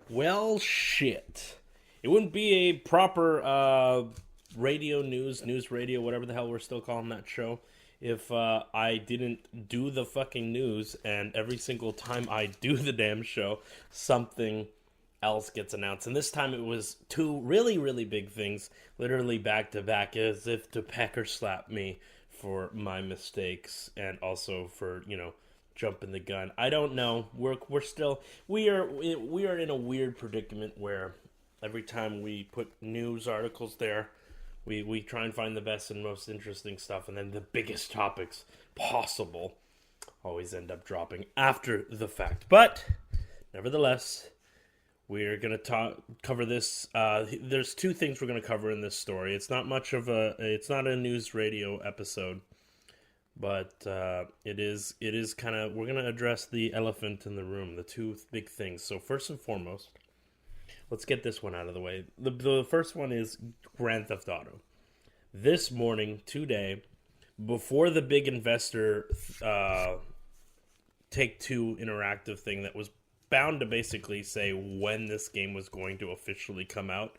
Well, shit. It wouldn't be a proper radio news radio, whatever the hell we're still calling that show, if I didn't do the fucking news, and every single time I do the damn show, something else gets announced. And this time it was two really, really big things, literally back to back, as if to pecker slap me for my mistakes and also for, jumping the gun. I don't know. We're still we are in a weird predicament where every time we put news articles there, we try and find the best and most interesting stuff, and then the biggest topics possible always end up dropping after the fact. But nevertheless, we're gonna cover this. There's two things we're gonna cover in this story. It's not a news radio episode, but it is kind of, we're gonna address the elephant in the room, the two big things. So first and foremost, let's get this one out of the way. The first one is Grand Theft Auto. This morning, today, before the big investor Take Two interactive thing that was bound to basically say when this game was going to officially come out,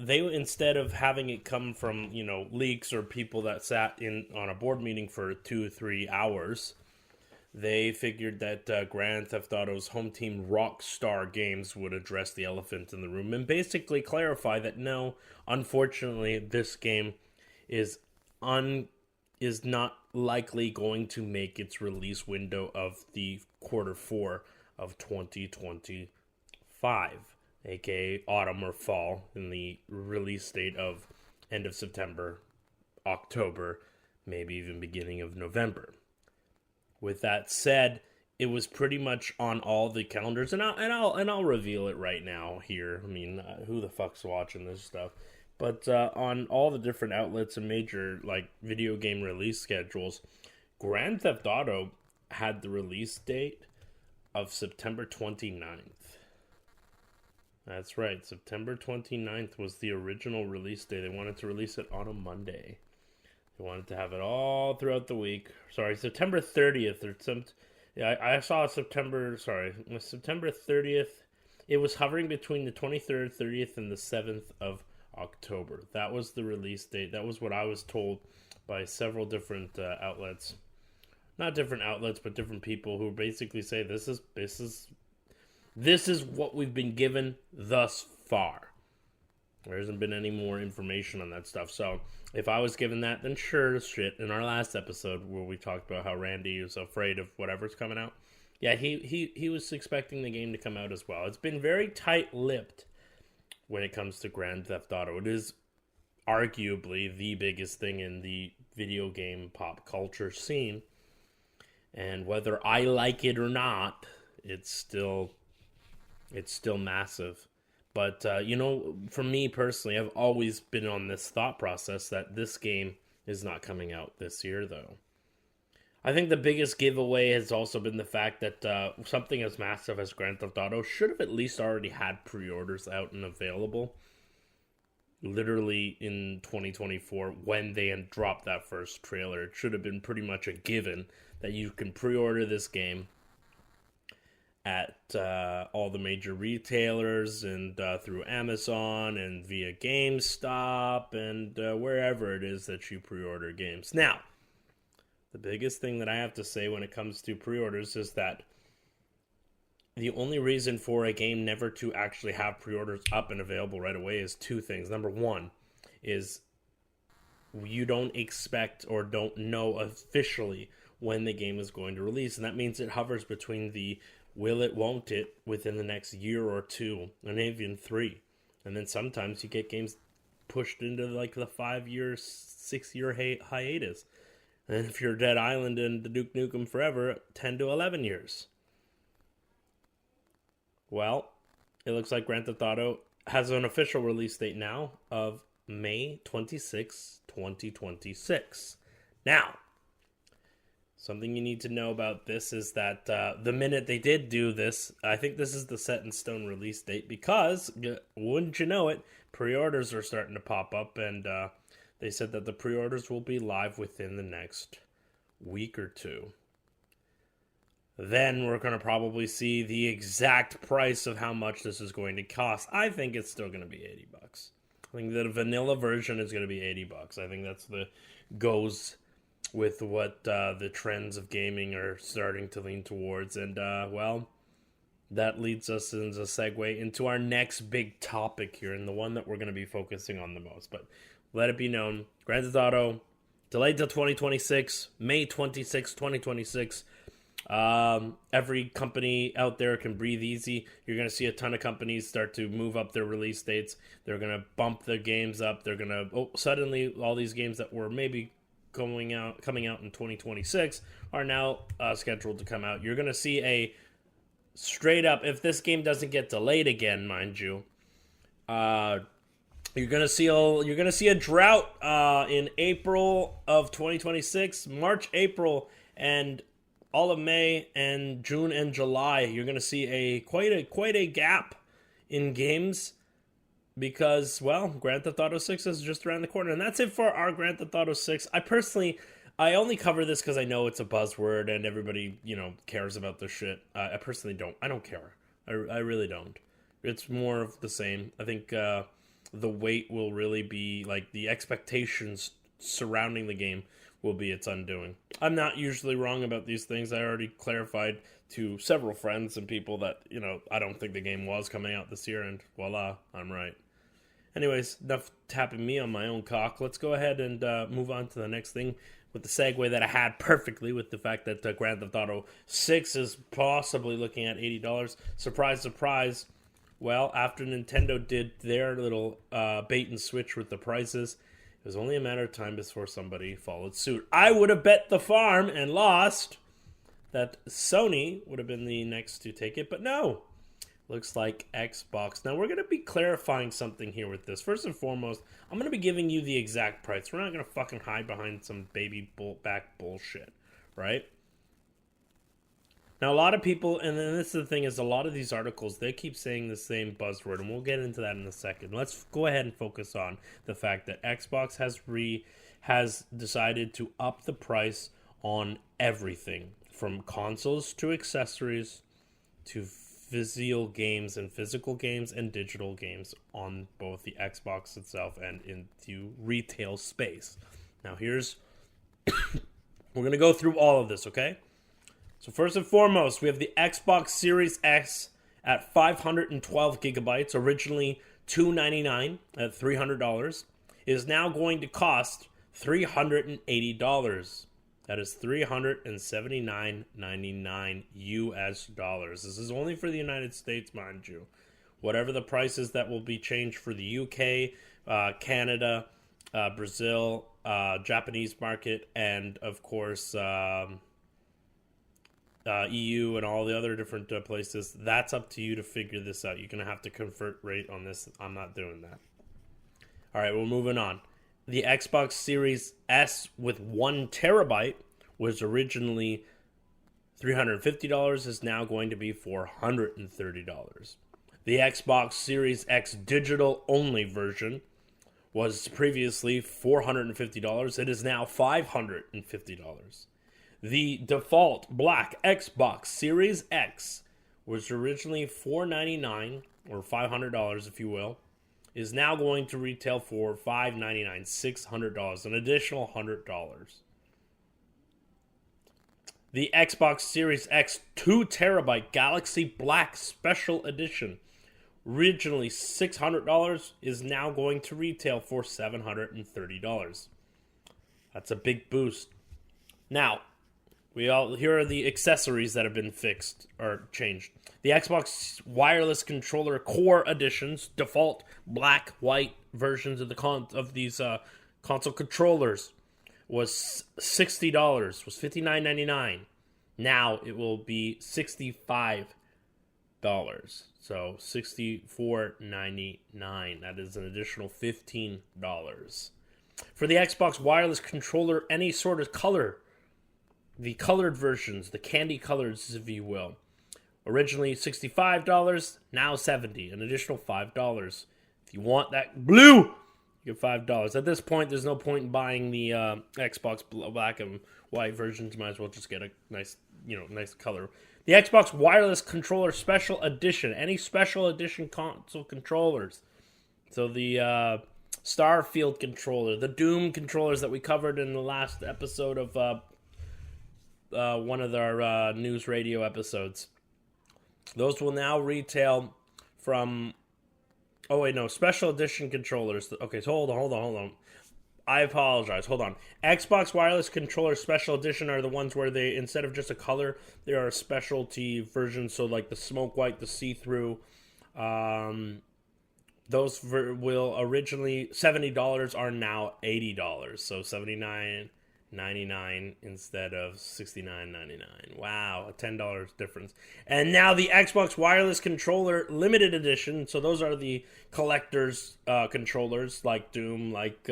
they, instead of having it come from leaks or people that sat in on a board meeting for 2 or 3 hours, they figured that Grand Theft Auto's home team Rockstar Games would address the elephant in the room and basically clarify that no, unfortunately, this game is is not likely going to make its release window of the Q4 of 2025, aka autumn or fall, in the release date of end of September, October, maybe even beginning of November. With that said, it was pretty much on all the calendars, and I'll reveal it right now here. I mean, who the fuck's watching this stuff? But on all the different outlets and major video game release schedules, Grand Theft Auto had the release date of September 29th. That's right, September 29th was the original release day. They wanted to release it on a Monday. They wanted to have it all throughout the week. Sorry, September 30th or some. Yeah, I saw September 30th. It was hovering between the 23rd, 30th, and the 7th of October. That was the release date. That was what I was told by several different outlets. Not different outlets, but different people who basically say this is what we've been given thus far. There hasn't been any more information on that stuff. So if I was given that, then sure as shit. In our last episode where we talked about how Randy is afraid of whatever's coming out, yeah, he was expecting the game to come out as well. It's been very tight-lipped when it comes to Grand Theft Auto. It is arguably the biggest thing in the video game pop culture scene. And whether I like it or not, it's still massive. But, for me personally, I've always been on this thought process that this game is not coming out this year, though. I think the biggest giveaway has also been the fact that something as massive as Grand Theft Auto should have at least already had pre-orders out and available. Literally in 2024, when they had dropped that first trailer, it should have been pretty much a given that you can pre-order this game at all the major retailers and through Amazon and via GameStop and wherever it is that you pre-order games. Now, the biggest thing that I have to say when it comes to pre-orders is that the only reason for a game never to actually have pre-orders up and available right away is two things. Number one is you don't expect or don't know officially when the game is going to release, and that means it hovers between the will it, won't it, within the next year or two, and even 3. And then sometimes you get games pushed into the 5-year, 6-year hiatus. And if you're Dead Island and the Duke Nukem Forever, 10 to 11 years. Well, it looks like Grand Theft Auto has an official release date now of May 26, 2026. Now, something you need to know about this is that the minute they did do this, I think this is the set in stone release date because, wouldn't you know it, pre-orders are starting to pop up, and they said that the pre-orders will be live within the next week or two. then we're going to probably see the exact price of how much this is going to cost. I think it's still going to be $80. I think the vanilla version is going to be $80. I think that's the goes with what the trends of gaming are starting to lean towards. And, well, that leads us as a segue into our next big topic here, and the one that we're going to be focusing on the most. But let it be known, Grand Theft Auto delayed till 2026, May 26, 2026. Every company out there can breathe easy. You're going to see a ton of companies start to move up their release dates. They're going to bump their games up. They're going to, suddenly all these games that were maybe coming out in 2026 are now scheduled to come out. You're going to see a straight up, if this game doesn't get delayed again, mind you, you're gonna see a drought in April of 2026, March, April, and all of May and June and July. You're gonna see quite a gap in games because, well, Grand Theft Auto 6 is just around the corner, and that's it for our Grand Theft Auto 6. I only cover this because I know it's a buzzword and everybody, cares about this shit. I personally don't. I don't care. I really don't. It's more of the same. I think the wait will really be, like, the expectations surrounding the game will be its undoing. I'm not usually wrong about these things. I already clarified to several friends and people that, I don't think the game was coming out this year, and voila, I'm right. Anyways, enough tapping me on my own cock. Let's go ahead and move on to the next thing with the segue that I had perfectly with the fact that Grand Theft Auto 6 is possibly looking at $80. Surprise, surprise. Well, after Nintendo did their little bait and switch with the prices, it was only a matter of time before somebody followed suit. I would have bet the farm and lost that Sony would have been the next to take it, but no. Looks like Xbox. Now, we're going to be clarifying something here with this. First and foremost, I'm going to be giving you the exact price. We're not going to fucking hide behind some baby back bullshit, right? Now, a lot of people, and then this is the thing, is a lot of these articles, they keep saying the same buzzword, and we'll get into that in a second. Let's go ahead and focus on the fact that Xbox has decided to up the price on everything, from consoles to accessories to physical games and digital games on both the Xbox itself and into retail space. Now we're going to go through all of this, okay? So first and foremost, we have the Xbox Series X at 512 gigabytes, originally $299 at $300, is now going to cost $380. That is $379.99 US dollars. This is only for the United States, mind you. Whatever the prices that will be changed for the UK, Canada, Brazil, Japanese market, and of course EU and all the other different places, that's up to you to figure this out. You're going to have to convert rate on this. I'm not doing that. All right, we're moving on. The Xbox Series S with 1 terabyte was originally $350, is now going to be $430. The Xbox Series X digital only version was previously $450. It is now $550. The default black Xbox Series X was originally $499 or $500 if you will, is now going to retail for $599, $600, an additional $100. The Xbox Series X 2 terabyte Galaxy Black Special Edition, originally $600, is now going to retail for $730. That's a big boost. Now, here are the accessories that have been fixed or changed. The Xbox Wireless Controller Core Editions, default black, white versions of these console controllers, was $60, was $59.99. Now it will be $65. So $64.99. That is an additional $15. For the Xbox Wireless Controller, any sort of color, the colored versions, the candy colors, if you will, originally $65, now $70, an additional $5. If you want that blue, you get $5. At this point, there's no point in buying the Xbox black and white versions. You might as well just get a nice nice color. The Xbox Wireless Controller Special Edition. Any special edition console controllers. So the Starfield controller, the Doom controllers that we covered in the last episode of one of our news radio episodes. Those will now retail from... Oh, wait, no. Special edition controllers. Okay, so hold on. I apologize. Hold on. Xbox Wireless Controller Special Edition are the ones where they, instead of just a color, there are specialty versions. So like the smoke white, the see-through. Those will originally $70 are now $80. So $79.99 instead of $69.99. Wow, a $10 difference. And now the Xbox Wireless Controller Limited Edition. So those are the collector's controllers like Doom, like...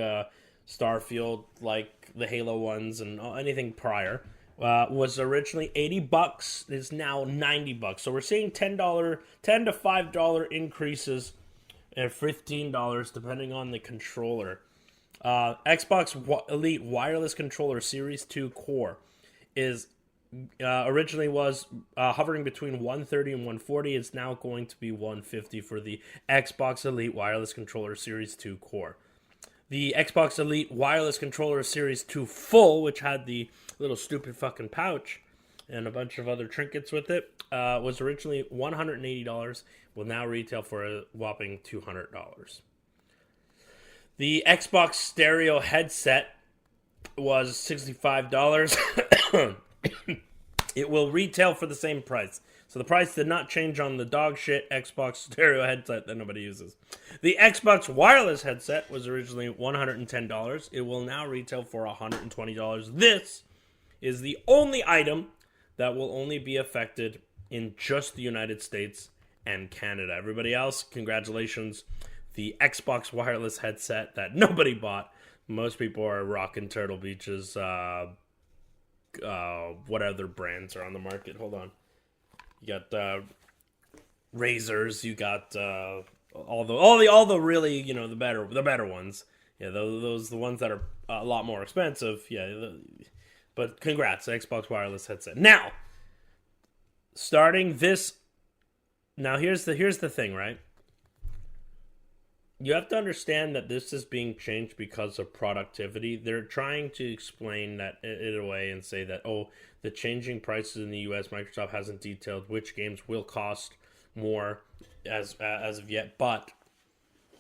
Starfield, like the Halo ones and anything prior, was originally $80. Is now $90. So we're seeing $10 to $5 increases and $15 depending on the controller. Xbox Elite Wireless Controller Series 2 Core is originally was hovering between $130 and $140. It's now going to be $150 for the Xbox Elite Wireless Controller Series 2 Core. The Xbox Elite Wireless Controller Series 2 Full, which had the little stupid fucking pouch and a bunch of other trinkets with it, was originally $180, will now retail for a whopping $200. The Xbox Stereo headset was $65. It will retail for the same price. So the price did not change on the dog shit Xbox Stereo headset that nobody uses. The Xbox Wireless headset was originally $110. It will now retail for $120. This is the only item that will only be affected in just the United States and Canada. Everybody else, congratulations. The Xbox Wireless headset that nobody bought. Most people are rocking Turtle Beach's. What other brands are on the market? Hold on. You got Razors. You got all the really the better ones. Yeah, those the ones that are a lot more expensive. Yeah, but congrats, Xbox Wireless headset. Now, starting this. Now here's the thing, right? You have to understand that this is being changed because of productivity. They're trying to explain that in a way and say that, the changing prices in the U.S., Microsoft hasn't detailed which games will cost more as of yet. But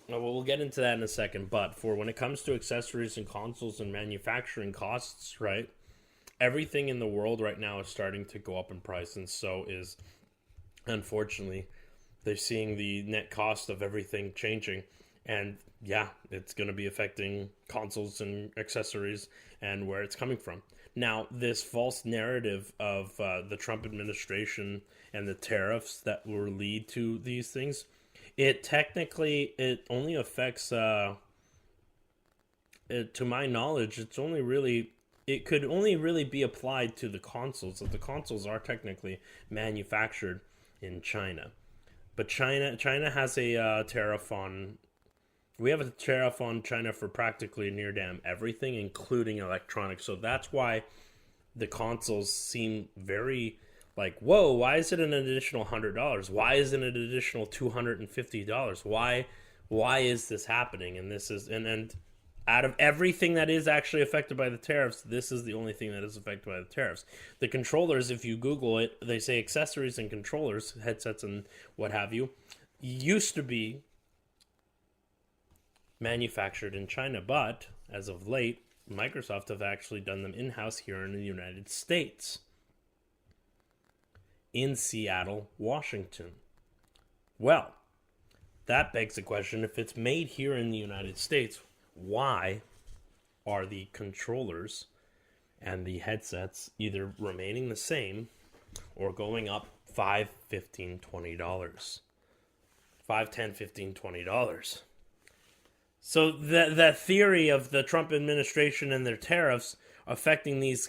we'll get into that in a second. But for when it comes to accessories and consoles and manufacturing costs, right? Everything in the world right now is starting to go up in price, and so is, unfortunately, they're seeing the net cost of everything changing. And yeah, it's going to be affecting consoles and accessories and where it's coming from. Now, this false narrative of the Trump administration and the tariffs that will lead to these things, it only affects, to my knowledge, it could only really be applied to the consoles. If the consoles are technically manufactured in China. But China has a tariff on... We have a tariff on China for practically near damn everything, including electronics. So that's why the consoles seem very like, whoa, why is it an additional $100? Why isn't it an additional $250? Why is this happening? And this is and out of everything that is actually affected by the tariffs, this is the only thing that is affected by the tariffs. The controllers, if you Google it, they say accessories and controllers, headsets and what have you, used to be manufactured in China, but as of late, Microsoft have actually done them in-house here in the United States, in Seattle, Washington. Well, that begs the question, if it's made here in the United States, why are the controllers and the headsets either remaining the same or going up $5, $15, $20? $5, $10, $15, $20. So the theory of the Trump administration and their tariffs affecting these,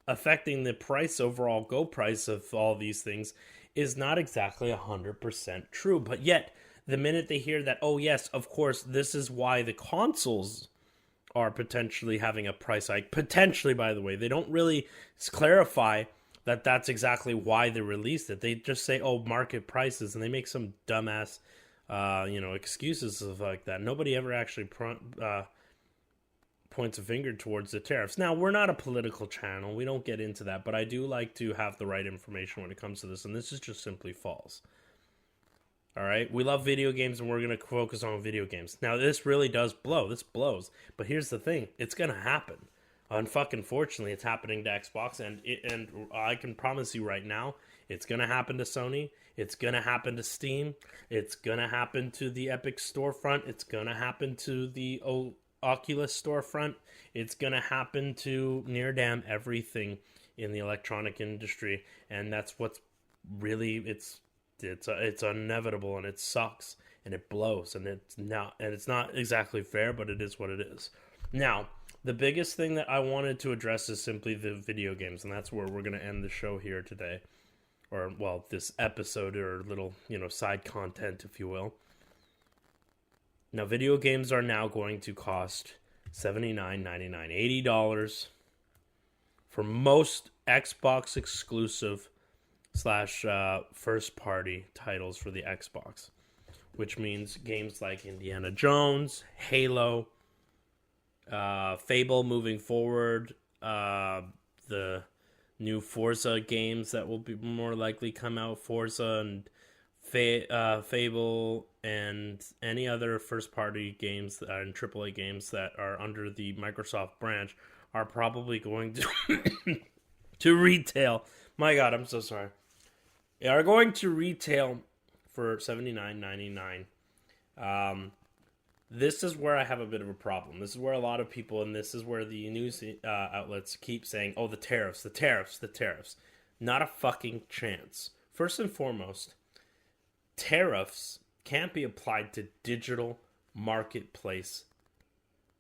affecting the overall go price of all these things is not exactly 100% true. But yet, the minute they hear that, oh yes, of course, this is why the consoles are potentially having a price hike. Potentially, by the way, they don't really clarify that's exactly why they released it. They just say, "Oh, market prices," and they make some dumbass, excuses of like that. Nobody ever actually points a finger towards the tariffs. Now, we're not a political channel. We don't get into that, but I do like to have the right information when it comes to this, and this is just simply false. All right, we love video games, and we're gonna focus on video games. Now, this really does blow. This blows, but here's the thing: it's gonna happen. Unfortunately, it's happening to Xbox, and I can promise you right now, it's gonna happen to Sony. It's gonna happen to Steam. It's gonna happen to the Epic storefront. It's gonna happen to the Oculus storefront. It's gonna happen to near damn everything in the electronic industry, and that's what's really it's inevitable, and it sucks, and it blows, and it's not exactly fair, but it is what it is. Now, the biggest thing that I wanted to address is simply the video games, and that's where we're going to end the show here today, or well, this episode, or little side content, if you will. Now, video games are now going to cost $79.99, $80 for most Xbox exclusive / first party titles for the Xbox, which means games like Indiana Jones, Halo, Fable moving forward, the new Forza games that will be more likely come out, Forza and Fable, and any other first party games and AAA games that are under the Microsoft branch are probably going to to retail. My God, I'm so sorry. They are going to retail for $79.99. This is where I have a bit of a problem. This is where a lot of people, and this is where the news outlets keep saying, "Oh, the tariffs, the tariffs, the tariffs." Not a fucking chance. First and foremost, tariffs can't be applied to digital marketplace,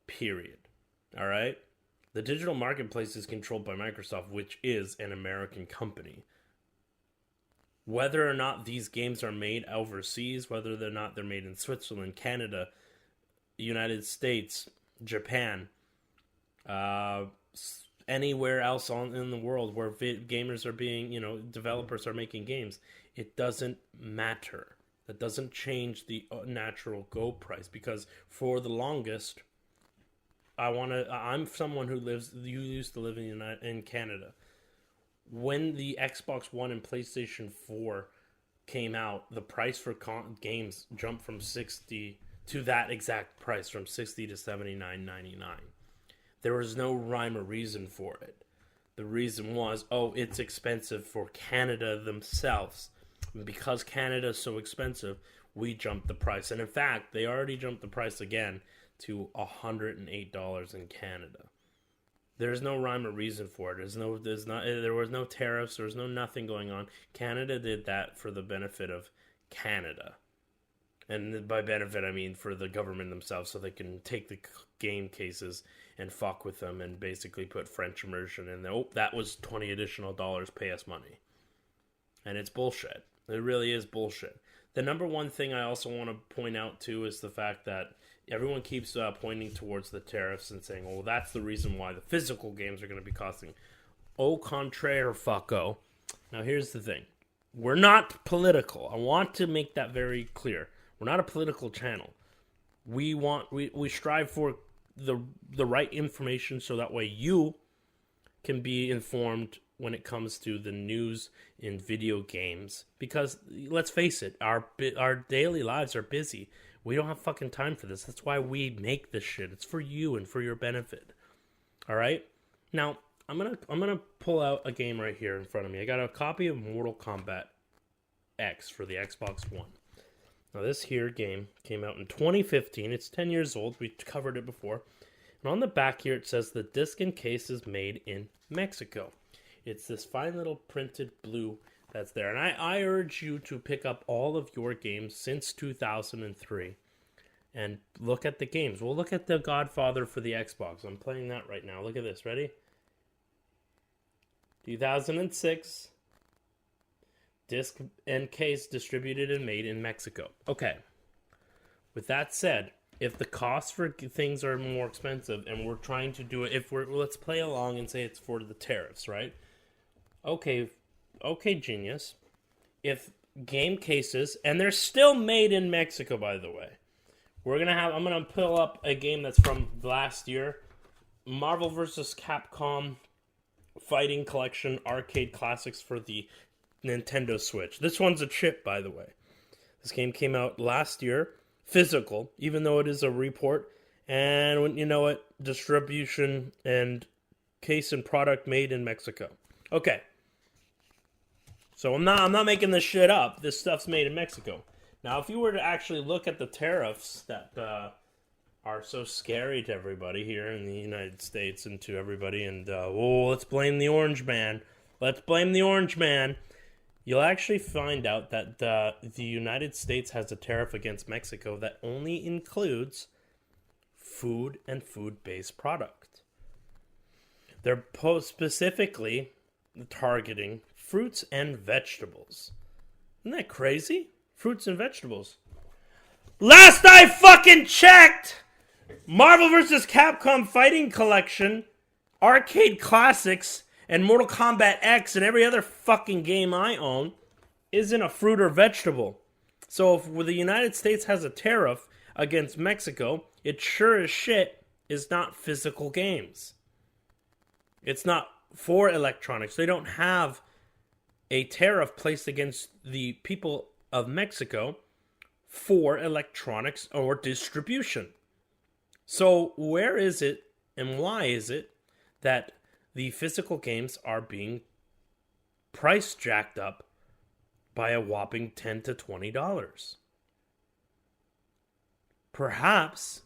period. All right? The digital marketplace is controlled by Microsoft, which is an American company. Whether or not these games are made overseas, whether or not they're made in Switzerland, Canada, United States, Japan, anywhere else in the world where gamers are being, developers are making games, it doesn't matter. That doesn't change the natural go price, because for the longest, I'm someone who used to live in Canada. When the Xbox One and PlayStation 4 came out, the price for games jumped from 60 to that exact price, from 60 to $79.99. There was no rhyme or reason for it. The reason was, it's expensive for Canada themselves. And because Canada is so expensive, we jumped the price. And in fact, they already jumped the price again to $108 in Canada. There's no rhyme or reason for it. There was no tariffs. There was no nothing going on. Canada did that for the benefit of Canada. And by benefit, I mean for the government themselves, so they can take the game cases and fuck with them and basically put French immersion in there. That was $20 additional, pay us money. And it's bullshit. It really is bullshit. The number one thing I also want to point out, too, is the fact that everyone keeps pointing towards the tariffs and saying, that's the reason why the physical games are going to be costing. Au contraire, fucko. Now, here's the thing. We're not political. I want to make that very clear. We're not a political channel. We strive for the right information, so that way you can be informed when it comes to the news in video games. Because let's face it, our daily lives are busy. We don't have fucking time for this. That's why we make this shit. It's for you and for your benefit. All right? Now, I'm gonna pull out a game right here in front of me. I got a copy of Mortal Kombat X for the Xbox One. Now, this here game came out in 2015. It's 10 years old. We covered it before. And on the back here, it says the disc and case is made in Mexico. It's this fine little printed blue that's there. And I urge you to pick up all of your games since 2003 and look at the games. We'll look at The Godfather for the Xbox. I'm playing that right now. Look at this. Ready? 2006. Disc and case distributed and made in Mexico. Okay. With that said, if the costs for things are more expensive and we're trying to do it, let's play along and say it's for the tariffs, right? Okay, okay, genius. If game cases, and they're still made in Mexico, by the way. I'm gonna pull up a game that's from last year. Marvel vs. Capcom Fighting Collection Arcade Classics for the Nintendo Switch. This one's a chip, by the way. This game came out last year, physical, even though it is a report. And when you know it, distribution and case and product made in Mexico. Okay, so I'm not making this shit up. This stuff's made in Mexico. Now, if you were to actually look at the tariffs that are so scary to everybody here in the United States and to everybody, and let's blame the orange man. Let's blame the orange man. You'll actually find out that the United States has a tariff against Mexico that only includes food and food-based product. They're specifically targeting fruits and vegetables. Isn't that crazy? Fruits and vegetables. Last I fucking checked, Marvel vs. Capcom Fighting Collection, Arcade Classics, and Mortal Kombat X and every other fucking game I own isn't a fruit or vegetable. So if the United States has a tariff against Mexico, it sure as shit is not physical games. It's not for electronics. They don't have a tariff placed against the people of Mexico for electronics or distribution. So where is it and why is it that the physical games are being price jacked up by a whopping $10 to $20? Perhaps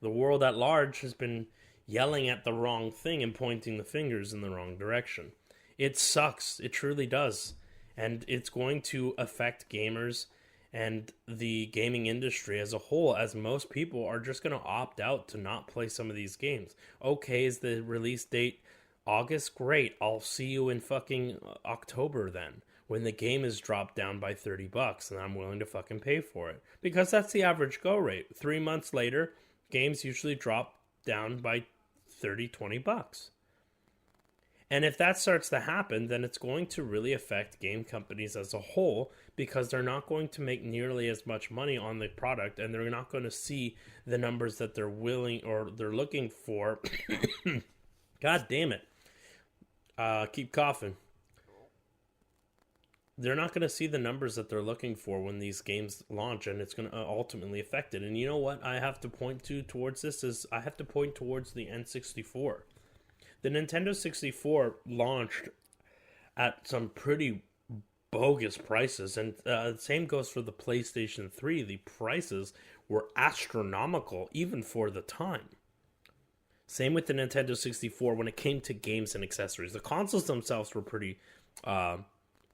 the world at large has been yelling at the wrong thing and pointing the fingers in the wrong direction. It sucks. It truly does. And it's going to affect gamers and the gaming industry as a whole, as most people are just going to opt out to not play some of these games. Okay, is the release date August? Great. I'll see you in fucking October then, when the game is dropped down by $30 and I'm willing to fucking pay for it. Because that's the average go rate. 3 months later, games usually drop down by $30-$20. And if that starts to happen, then it's going to really affect game companies as a whole, because they're not going to make nearly as much money on the product, and they're not going to see the numbers that they're willing or they're looking for. God damn it. Keep coughing. They're not going to see the numbers that they're looking for when these games launch, and it's going to ultimately affect it. And you know what I have to point to towards this is I have to point towards the N64. The Nintendo 64 launched at some pretty bogus prices, and the same goes for the PlayStation 3. The prices were astronomical, even for the time. Same with the Nintendo 64 when it came to games and accessories. The consoles themselves were pretty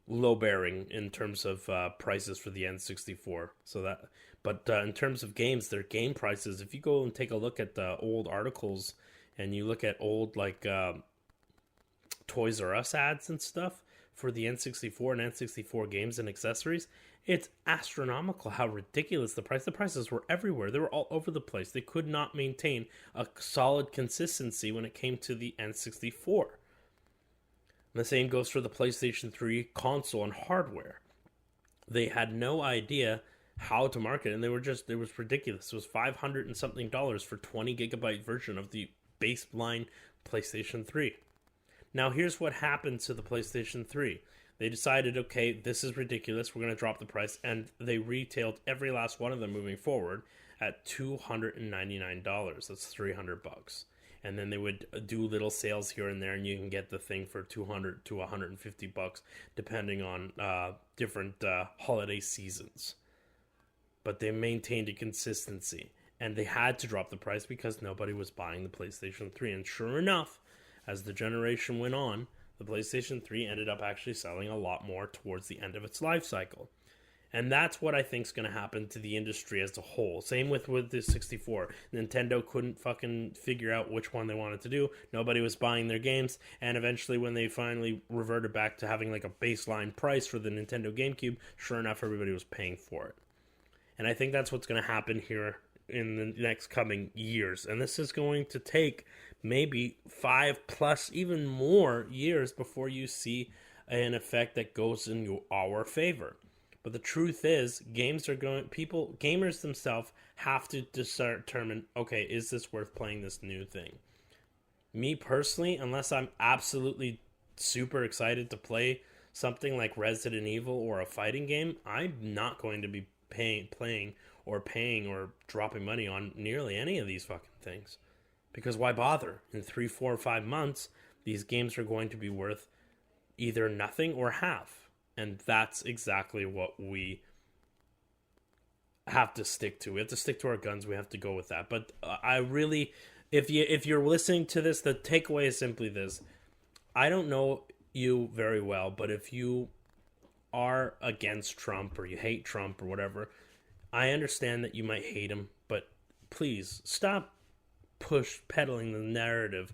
low-bearing in terms of prices for the N64. But in terms of games, their game prices, if you go and take a look at the old articles and you look at old Toys R Us ads and stuff for the N64 and N64 games and accessories, it's astronomical how ridiculous the prices were everywhere. They were all over the place. They could not maintain a solid consistency when it came to the N64. And the same goes for the PlayStation 3 console and hardware. They had no idea how to market, and it was ridiculous. It was $500 and something for 20 gigabyte version of the baseline PlayStation 3. Now here's what happened to the PlayStation 3. They decided, okay, this is ridiculous, we're going to drop the price, and they retailed every last one of them moving forward at $299. That's $300. And then they would do little sales here and there, and you can get the thing for $200 to $150, depending on different holiday seasons. But they maintained a consistency, and they had to drop the price because nobody was buying the PlayStation 3. And sure enough, as the generation went on, the PlayStation 3 ended up actually selling a lot more towards the end of its life cycle. And that's what I think is going to happen to the industry as a whole. Same with the 64. Nintendo couldn't fucking figure out which one they wanted to do. Nobody was buying their games. And eventually when they finally reverted back to having like a baseline price for the Nintendo GameCube, sure enough, everybody was paying for it. And I think that's what's going to happen here in the next coming years. And this is going to take maybe 5+ even more years before you see an effect that goes in our favor. But the truth is, gamers themselves have to determine, okay, is this worth playing this new thing? Me personally, unless I'm absolutely super excited to play something like Resident Evil or a fighting game, I'm not going to be paying or dropping money on nearly any of these fucking things. Because why bother? In 3, 4, or 5 months, these games are going to be worth either nothing or half. And that's exactly what we have to stick to. We have to stick to our guns. We have to go with that. But I really, if you're listening to this, the takeaway is simply this: I don't know you very well, but if you are against Trump or you hate Trump or whatever, I understand that you might hate him, but please stop peddling the narrative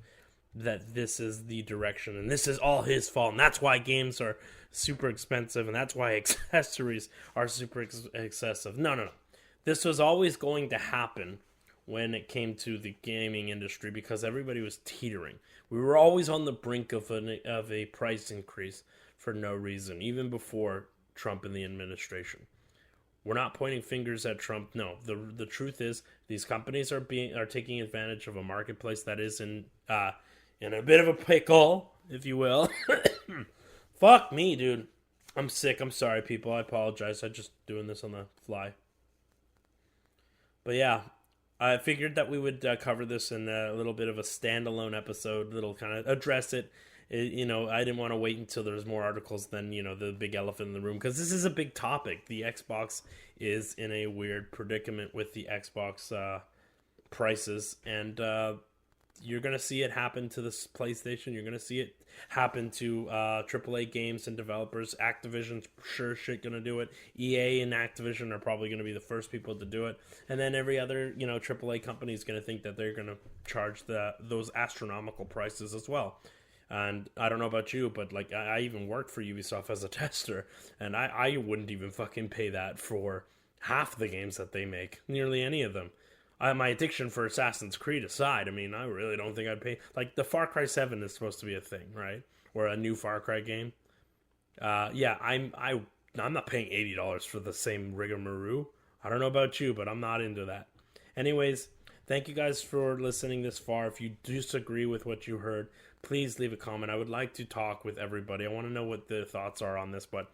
that this is the direction and this is all his fault and that's why games are super expensive and that's why accessories are super excessive. No, no, no. This was always going to happen when it came to the gaming industry because everybody was teetering. We were always on the brink of a price increase for no reason, even before Trump and the administration. We're not pointing fingers at Trump. No, the truth is these companies are taking advantage of a marketplace that is in a bit of a pickle, if you will. Fuck me, dude. I'm sick. I'm sorry, people. I apologize. I'm just doing this on the fly. But yeah, I figured that we would cover this in a little bit of a standalone episode, little kind of address it. I didn't want to wait until there's more articles than, the big elephant in the room, because this is a big topic. The Xbox is in a weird predicament with the Xbox prices, and you're going to see it happen to this PlayStation. You're going to see it happen to AAA games and developers. Activision's sure shit going to do it. EA and Activision are probably going to be the first people to do it. And then every other, AAA company is going to think that they're going to charge those astronomical prices as well. And I don't know about you, but like I even worked for Ubisoft as a tester, and I wouldn't even fucking pay that for half the games that they make, nearly any of them. My addiction for Assassin's Creed aside, I mean, I really don't think I'd pay. Like, the Far Cry 7 is supposed to be a thing, right? Or a new Far Cry game. Yeah, I'm not paying $80 for the same rigmarole. I don't know about you, but I'm not into that. Anyways, thank you guys for listening this far. If you disagree with what you heard, please leave a comment. I would like to talk with everybody. I want to know what their thoughts are on this, but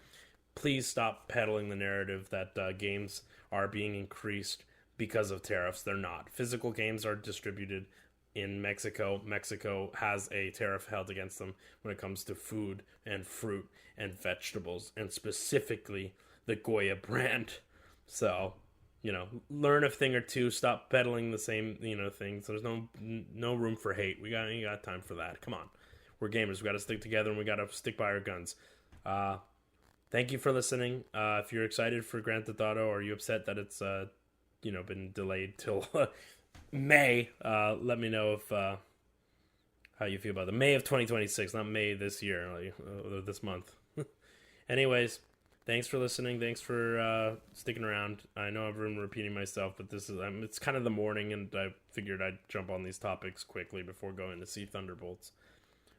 please stop peddling the narrative that games are being increased because of tariffs. They're not. Physical games are distributed in Mexico. Mexico has a tariff held against them when it comes to food and fruit and vegetables, and specifically the Goya brand. So, learn a thing or two. Stop peddling the same, things. There's no room for hate. We ain't got time for that. Come on. We're gamers. We got to stick together and we got to stick by our guns. Thank you for listening. If you're excited for Grand Theft Auto, or are you upset that it's been delayed till May, let me know if how you feel about it. May of 2026, not May this year, or this month. Anyways, thanks for listening. Thanks for sticking around. I know I've been repeating myself, but it's kind of the morning, and I figured I'd jump on these topics quickly before going to see Thunderbolts.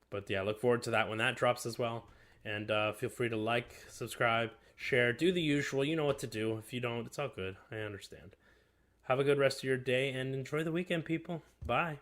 But yeah, look forward to that when that drops as well. And feel free to like, subscribe, share, do the usual. You know what to do. If you don't, it's all good. I understand. Have a good rest of your day and enjoy the weekend, people. Bye.